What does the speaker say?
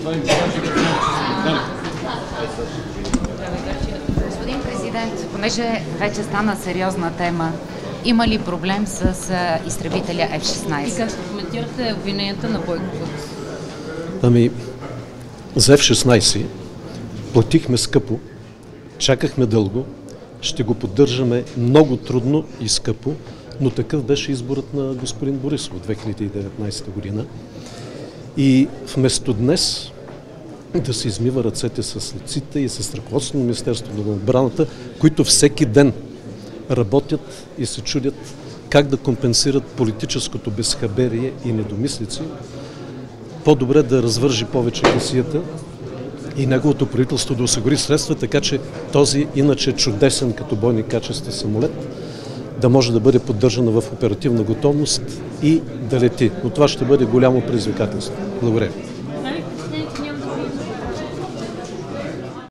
Господин президент, понеже вече стана сериозна тема, има ли проблем с изтребителя F-16? И как ще коментирате обвиненията на Бойко? За F-16 платихме скъпо, чакахме дълго, ще го поддържаме много трудно и скъпо, но такъв беше изборът на господин Борисов в 2019 година. И вместо днес да се измива ръцете с лиците и с ръководството на Министерството на отбраната, които всеки ден работят и се чудят как да компенсират политическото безхаберие и недомислици, по-добре да развържи повече кесията и неговото правителство да осигури средства, така че този иначе чудесен като бойни качества самолет да може да бъде поддържан в оперативна готовност и да лети. Но това ще бъде голямо предизвикателство. Благодаря.